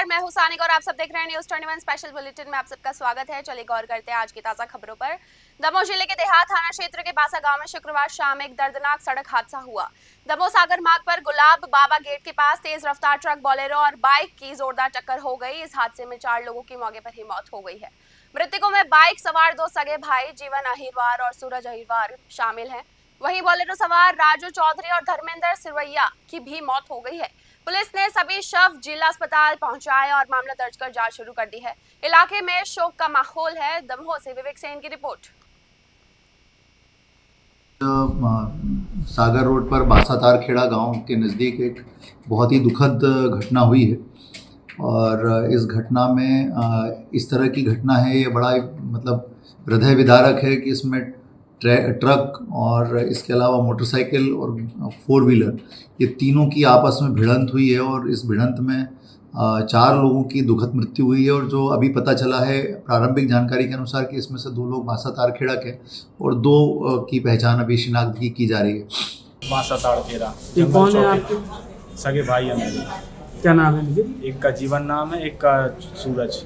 नमस्कार, मैं हूं सानिक और आप सब देख रहे हैं न्यूज 21 स्पेशल बुलेटिन में आप सबका स्वागत है। चलिए गौर करते हैं आज की ताजा खबरों पर। दमोह जिले के देहात थाना क्षेत्र के बासा गांव में शुक्रवार शाम एक दर्दनाक सड़क हादसा हुआ। दमोह सागर मार्ग पर गुलाब बाबा गेट के पास तेज रफ्तार ट्रक बोलेरो और बाइक की जोरदार टक्कर हो गई। इस हादसे में 4 लोगों की मौके पर ही मौत हो गई है। मृतकों में बाइक सवार 2 सगे भाई जीवन अहिरवार और सूरज अहिरवार शामिल है। वहीं बोलेरो सवार राजू चौधरी और धर्मेंद्र सिरवैया की भी मौत हो गई है। पुलिस ने सभी शव जिला अस्पताल पहुंचाए और मामला दर्ज कर जांच शुरू कर दी है। इलाके में शोक का माहौल है। दमोह से विवेक सेन की रिपोर्ट। सागर रोड पर बासा तारखेड़ा गांव के नज़दीक एक बहुत ही दुखद घटना हुई है और इस घटना में इस तरह की घटना है, ये बड़ा मतलब हृदय विदारक है कि इसमें ट्रक और इसके अलावा मोटरसाइकिल और 4 व्हीलर ये तीनों की आपस में भिड़ंत हुई है और इस भिड़ंत में 4 लोगों की दुखद मृत्यु हुई है। और जो अभी पता चला है प्रारंभिक जानकारी के अनुसार कि इसमें से 2 लोग बासा तारखेड़ा के और 2 की पहचान अभी शिनाख्त की जा रही है। बासा तारखेड़ा ये कौन है आपके? सगे भाई है मेरे। क्या नाम है इनके? एक का जीवन नाम है, एक का सूरज।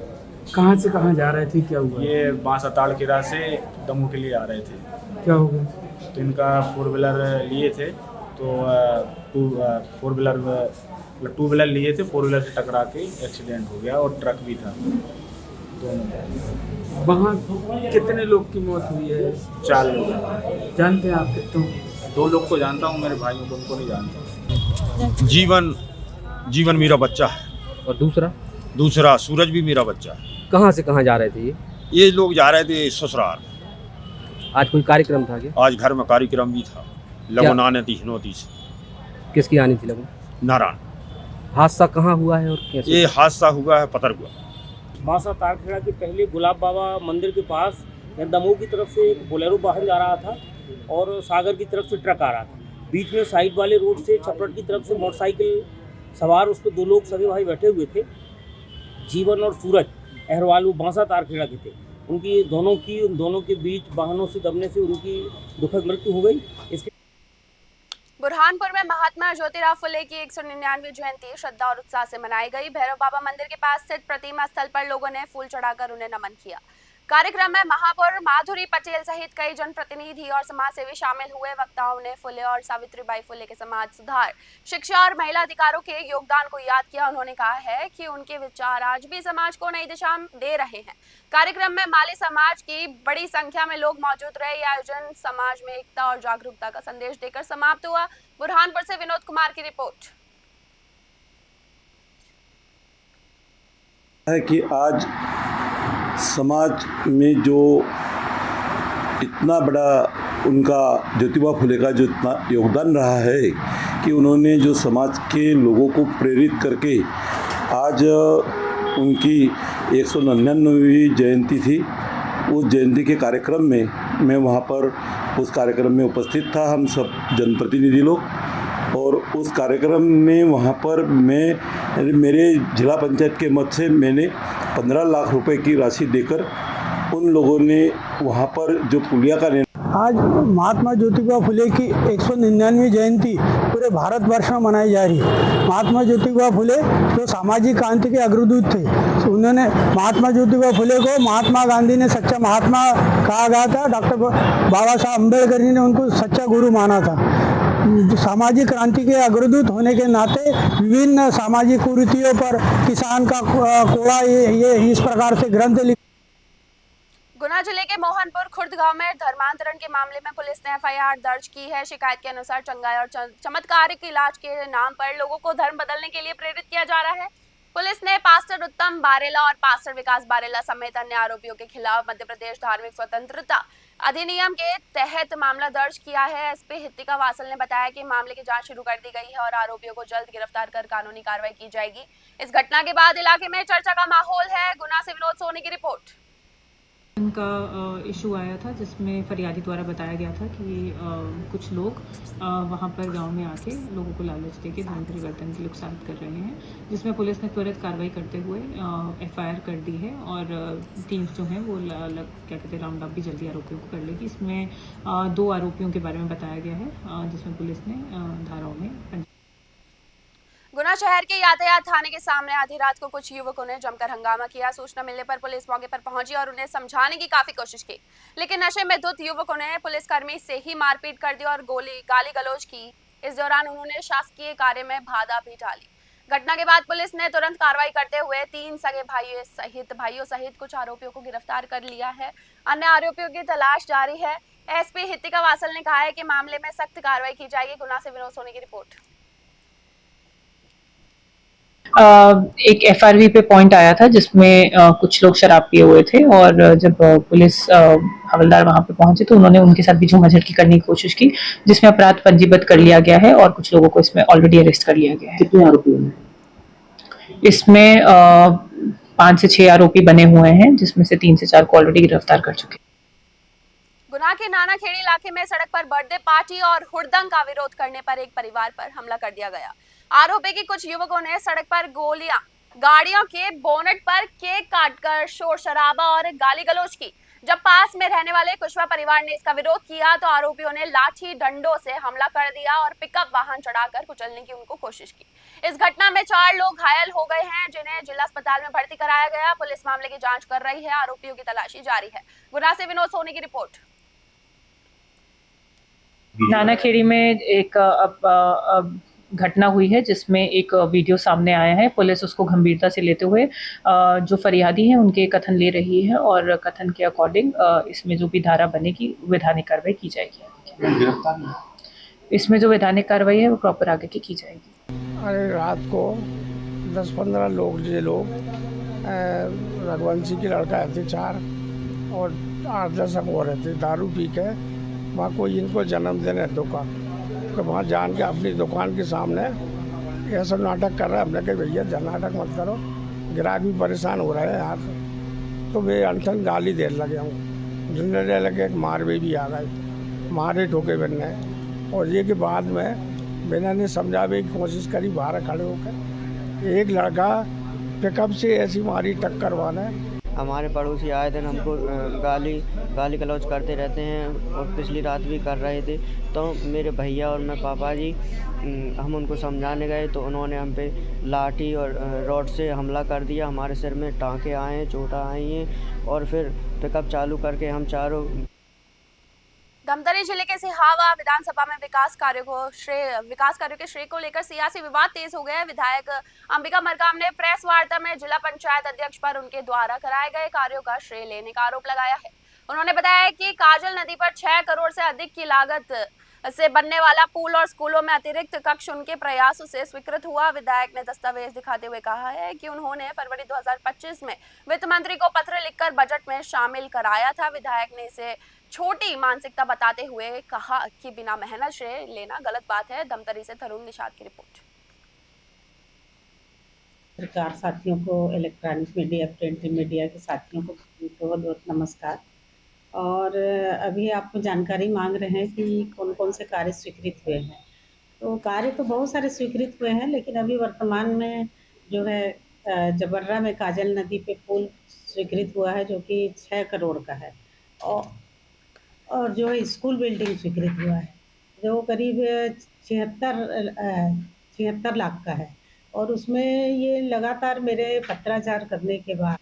कहाँ से कहाँ जा रहे थे, क्या हुआ? ये बासा तारखेड़ा से दमोह के लिए आ रहे थे। क्या हो गया? तो इनका 4 व्हीलर लिए थे, तो 2 व्हीलर लिए थे, 4 व्हीलर से टकरा के एक्सीडेंट हो गया और ट्रक भी था दोनों। वहाँ कितने लोग की मौत हुई है? 4 लोग। जानते हैं आप कितनों? 2 लोग को जानता हूँ, मेरे भाइयों को, उनको नहीं जानता। जीवन मेरा बच्चा है और दूसरा सूरज भी मेरा बच्चा है। कहाँ से कहाँ जा रहे थे ये लोग जा रहे थे ससुराल। आज कोई कार्यक्रम था क्या? आज घर में कार्यक्रम भी था, लगन आने थी हिनौती से। किसकी आनी थी लगन? नारायण। हादसा कहाँ हुआ है और कैसे? ये हादसा हुआ है पतरगुआ। बासा तारखेड़ा के पहले गुलाब बाबा मंदिर के पास दमोह की तरफ से एक बोलेरो वाहन जा रहा था और सागर की तरफ से ट्रक आ रहा था। बीच में साइड वाले रोड से छपरट की तरफ से मोटरसाइकिल सवार उस पर 2 लोग सगे भाई बैठे हुए थे, जीवन और सूरज अहरवाल, वो बासा तारखेड़ा के थे। उन दोनों के बीच वाहनों से दबने से उनकी दुखद मृत्यु हो गई। इसके बुरहानपुर में महात्मा ज्योतिराव फुले की 199वीं जयंती श्रद्धा और उत्साह से मनाई गई। भैरव बाबा मंदिर के पास स्थित प्रतिमा स्थल पर लोगों ने फूल चढ़ाकर उन्हें नमन किया। कार्यक्रम में महापौर माधुरी पटेल सहित कई जनप्रतिनिधि और समाजसेवी शामिल हुए। वक्ताओं ने फुले और सावित्रीबाई फुले के समाज सुधार, शिक्षा और महिला अधिकारों के योगदान को याद किया। उन्होंने कहा है कि उनके विचार आज भी समाज को नई दिशा दे रहे हैं। कार्यक्रम में माली समाज की बड़ी संख्या में लोग मौजूद रहे। यह आयोजन समाज में एकता और जागरूकता का संदेश देकर समाप्त हुआ। बुरहानपुर से विनोद कुमार की रिपोर्ट है कि आज समाज में जो इतना बड़ा उनका ज्योतिबा फुले का जो इतना योगदान रहा है कि उन्होंने जो समाज के लोगों को प्रेरित करके आज उनकी 199वीं जयंती थी। उस जयंती के कार्यक्रम में मैं वहाँ पर उस कार्यक्रम में उपस्थित था, हम सब जनप्रतिनिधि लोग। और उस कार्यक्रम में वहाँ पर मेरे जिला पंचायत के मत से मैंने 15 लाख रुपए की राशि देकर उन लोगों ने वहाँ पर जो पुलिया का आज महात्मा ज्योतिबा फुले की 199वीं जयंती पूरे भारतवर्ष में मनाई जा रही है। महात्मा ज्योतिबा फुले जो सामाजिक क्रांति के अग्रदूत थे, उन्होंने महात्मा ज्योतिबा फुले को महात्मा गांधी ने सच्चा महात्मा कहा गया था। डॉक्टर बाबा साहब अम्बेडकर जी ने उनको सच्चा गुरु माना था। सामाजिक क्रांति के अग्रदूत होने के नाते विभिन्न सामाजिक कुरीतियों पर किसान का कोड़ा ये इस प्रकार से ग्रंथ लिख। गुना जिले के मोहनपुर खुर्द गांव में धर्मांतरण के मामले में पुलिस ने एफआईआर दर्ज की है। शिकायत के अनुसार चंगाई और चमत्कारिक इलाज के नाम पर लोगों को धर्म बदलने के लिए प्रेरित किया जा रहा है। पुलिस ने पास्टर उत्तम बारेला और पास्टर विकास बारेला समेत अन्य आरोपियों के खिलाफ मध्य प्रदेश धार्मिक स्वतंत्रता अधिनियम के तहत मामला दर्ज किया है। एसपी हितिका वासल ने बताया कि मामले की जांच शुरू कर दी गई है और आरोपियों को जल्द गिरफ्तार कर कानूनी कार्रवाई की जाएगी। इस घटना के बाद इलाके में चर्चा का माहौल है। गुना से विनोद सोनी की रिपोर्ट। उनका इशू आया था जिसमें फरियादी द्वारा बताया गया था कि कुछ लोग वहां पर गांव में आके लोगों को लालच देके धर्म परिवर्तन के लिए उत्साहित कर रहे हैं, जिसमें पुलिस ने त्वरित कार्रवाई करते हुए एफआईआर कर दी है और टीम्स जो हैं वो क्या कहते हैं राउंड अप भी जल्दी आरोपियों को कर लेगी। इसमें 2 आरोपियों के बारे में बताया गया है जिसमें पुलिस ने धाराओं में। गुना शहर के यातायात थाने के सामने आधी रात को कुछ युवकों ने जमकर हंगामा किया। सूचना मिलने पर पुलिस मौके पर पहुंची और उन्हें समझाने की काफी कोशिश की, लेकिन नशे में धुत युवकों ने पुलिसकर्मी से ही मारपीट कर दी और गाली गलौज की। इस दौरान उन्होंने शासकीय कार्य में बाधा भी डाली। घटना के बाद पुलिस ने तुरंत कार्रवाई करते हुए 3 सगे भाइयों सहित कुछ आरोपियों को गिरफ्तार कर लिया है। अन्य आरोपियों की तलाश जारी है। एसपी हितिका वासल ने कहा है कि मामले में सख्त कार्रवाई की जाएगी। गुना से विनोद सोनी की रिपोर्ट। एक एफआरवी पे पॉइंट आया था जिसमें कुछ लोग शराब पिए हुए थे और जब पुलिस हवलदार वहां पे पहुंचे तो उन्होंने उनके साथ भी झूमाझटकी करने की कोशिश की, जिसमें अपराध पंजीबद्ध कर लिया गया है और कुछ लोगों को इसमें ऑलरेडी अरेस्ट कर लिया गया है। कितने आरोपी हैं इसमें 5 से 6 आरोपी बने हुए हैं, जिसमें से 3 से 4 को ऑलरेडी गिरफ्तार कर चुके हैं। गुना के नानाखेड़ी इलाके में सड़क पर बर्थडे पार्टी और हुड़दंग का विरोध करने पर एक परिवार पर हमला कर दिया गया। आरोपी के कुछ युवकों ने सड़क पर गाड़ियों के बोनट पर केक काटकर शोर शराबा और गाली गलौज की। जब पास में रहने वाले कुशवा परिवार ने इसका विरोध किया तो आरोपियों ने लाठी डंडों से हमला कर दिया और पिकअप वाहन चढ़ाकर कुचलने की उनको कोशिश की। इस घटना में 4 लोग घायल हो गए हैं, जिन्हें जिला अस्पताल में भर्ती कराया गया। पुलिस मामले की जांच कर रही है। आरोपियों की तलाशी जारी है। गुना से विनोद सोनी की रिपोर्ट। नानाखेड़ी में एक घटना हुई है जिसमें एक वीडियो सामने आया है। पुलिस उसको गंभीरता से लेते हुए जो फरियादी हैं उनके कथन ले रही है और कथन के अकॉर्डिंग इसमें जो भी धारा बनेगी वैधानिक कार्रवाई की जाएगी। इसमें जो वैधानिक कार्रवाई है वो प्रॉपर आगे की जाएगी। अरे रात को 10-15 लोग रघुवंशी की लड़का थे 4 और 8-10 हो रहे थे, दारू पी के वहाँ कोई इनको जन्मदिन है दुकान तो वहाँ जान के अपनी दुकान के सामने ये सब नाटक कर रहा है। हमने कहा भैया नाटक मत करो, ग्राहक भी परेशान हो रहे हैं यार। तो वे अनठन गाली देने लगे, हम झुंडने लगे, मारवे भी आ गए, मारे ठोके बनने। और ये के बाद में मैंने ने समझाने की कोशिश करी बाहर खड़े होकर। एक लड़का पिकअप से ऐसी मारी टक्कर वाले। हमारे पड़ोसी आए दिन हमको गाली गलौज करते रहते हैं और पिछली रात भी कर रहे थे। तो मेरे भैया और मैं पापा जी हम उनको समझाने गए तो उन्होंने हम पे लाठी और रॉड से हमला कर दिया। हमारे सिर में टाँके आए हैं, चोटें आई हैं और फिर पिकअप चालू करके हम चारों। धमतरी जिले के सिहावा विधानसभा में विकास कार्यों के श्रेय को लेकर सियासी विवाद तेज हो गया है। विधायक अंबिका मरकाम ने प्रेस वार्ता में जिला पंचायत अध्यक्ष पर उनके द्वारा कराए गए कार्यों का श्रेय लेने का आरोप लगाया है। उन्होंने बताया कि काजल नदी पर 6 करोड़ से अधिक की लागत से बनने वाला पुल और स्कूलों में अतिरिक्त कक्ष उनके प्रयासों से स्वीकृत हुआ। विधायक ने दस्तावेज दिखाते हुए कहा है कि उन्होंने फरवरी 2025 में वित्त मंत्री को पत्र लिखकर बजट में शामिल कराया था। विधायक ने इसे छोटी मानसिकता बताते हुए कहा कि बिना मेहनत श्रेय लेना गलत बात है। धमतरी से तरुण निषाद की रिपोर्ट। पत्रकार साथियों को, इलेक्ट्रॉनिक मीडिया, प्रिंट मीडिया के साथियों को बहुत बहुत नमस्कार। और अभी आपको जानकारी मांग रहे हैं कि कौन कौन से कार्य स्वीकृत हुए हैं। तो कार्य तो बहुत सारे स्वीकृत हुए हैं, लेकिन अभी वर्तमान में जो है जबर्रा में काजल नदी पे पुल स्वीकृत हुआ है जो कि 6 करोड़ का है। और जो है स्कूल बिल्डिंग स्वीकृत हुआ है जो करीब 76 लाख का है। और उसमें ये लगातार मेरे पत्राचार करने के बाद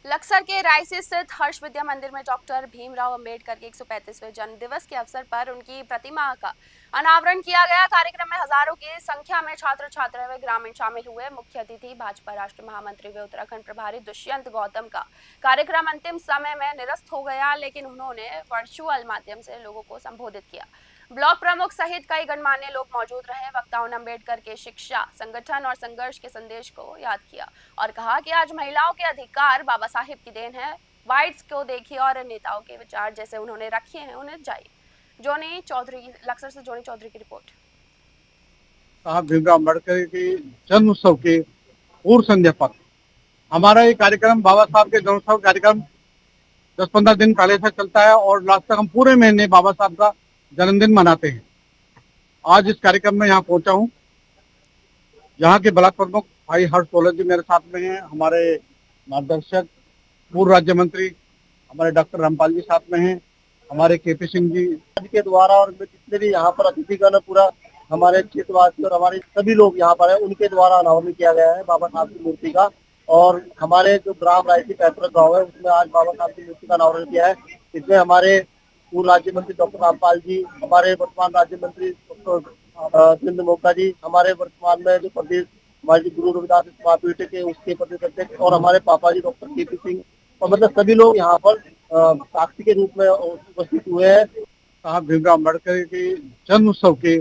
लक्सर के रायसी स्थित हर्ष विद्या मंदिर में डॉक्टर भीमराव अंबेडकर के 135वें जन्म दिवस के अवसर पर उनकी प्रतिमा का अनावरण किया गया। कार्यक्रम में हजारों की संख्या में छात्र छात्राएं व ग्रामीण शामिल हुए। मुख्य अतिथि भाजपा राष्ट्रीय महामंत्री व उत्तराखंड प्रभारी दुष्यंत गौतम का कार्यक्रम अंतिम समय में निरस्त हो गया, लेकिन उन्होंने वर्चुअल माध्यम से लोगों को संबोधित किया। ब्लॉक प्रमुख सहित कई गणमान्य लोग मौजूद रहे। वक्ताओं ने अम्बेडकर के शिक्षा, संगठन और संघर्ष के संदेश को याद किया और कहा कि आज महिलाओं के अधिकार बाबा साहिब की देन है। वाइट्स को देखिए और नेताओं के विचार जैसे उन्होंने रखे हैं उन्हें जाइए। जोनी चौधरी, लक्सर से जोनी चौधरी की रिपोर्ट। साहब भीमराव अम्बेडकर की जन्म उत्सव के पूर्व संध्या पर हमारा ये कार्यक्रम, बाबा साहब के जन्म उत्सव कार्यक्रम 10-15 दिन पहले से चलता है और लास्ट तक हम पूरे महीने बाबा साहब का जन्मदिन मनाते हैं। आज इस कार्यक्रम में यहाँ पहुंचा हूँ। यहाँ के ब्लॉक प्रमुख भाई हर्ष सोलर जी मेरे साथ में हैं, हमारे मार्गदर्शक पूर्व राज्य मंत्री हमारे डॉक्टर रामपाल जी साथ में हैं, हमारे केपी सिंह जी के द्वारा और जितने भी यहाँ पर अतिथिगण पूरा हमारे क्षेत्रवासी और हमारे सभी लोग यहाँ पर है, उनके द्वारा अनावरण किया गया है बाबा साहब की मूर्ति का। और हमारे जो ग्राम रायसी पैतृक गाँव है उसमें आज बाबा साहब की मूर्ति का अनावरण किया है। इसमें हमारे पूर्व राज्य मंत्री डॉक्टर रामपाल जी, हमारे वर्तमान राज्य मंत्री डॉक्टर जितेंद्र मोक्ता जी, हमारे वर्तमान में जो प्रदेश हमारे गुरु रविदास महापीठ के उसके प्रदेश अध्यक्ष और हमारे पापा जी डॉक्टर के पी सिंह और मतलब सभी लोग यहाँ पर साक्षी के रूप में उपस्थित हुए हैं। साहब भीमराव अम्बेडकर की जन्म उत्सव के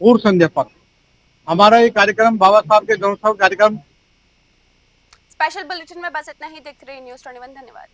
पूर्व संध्या पर हमारा ये कार्यक्रम बाबा साहब के जन्मोत्सव कार्यक्रम स्पेशल बुलेटिन में बस इतना ही। देखते रहिए न्यूज़ 21। धन्यवाद।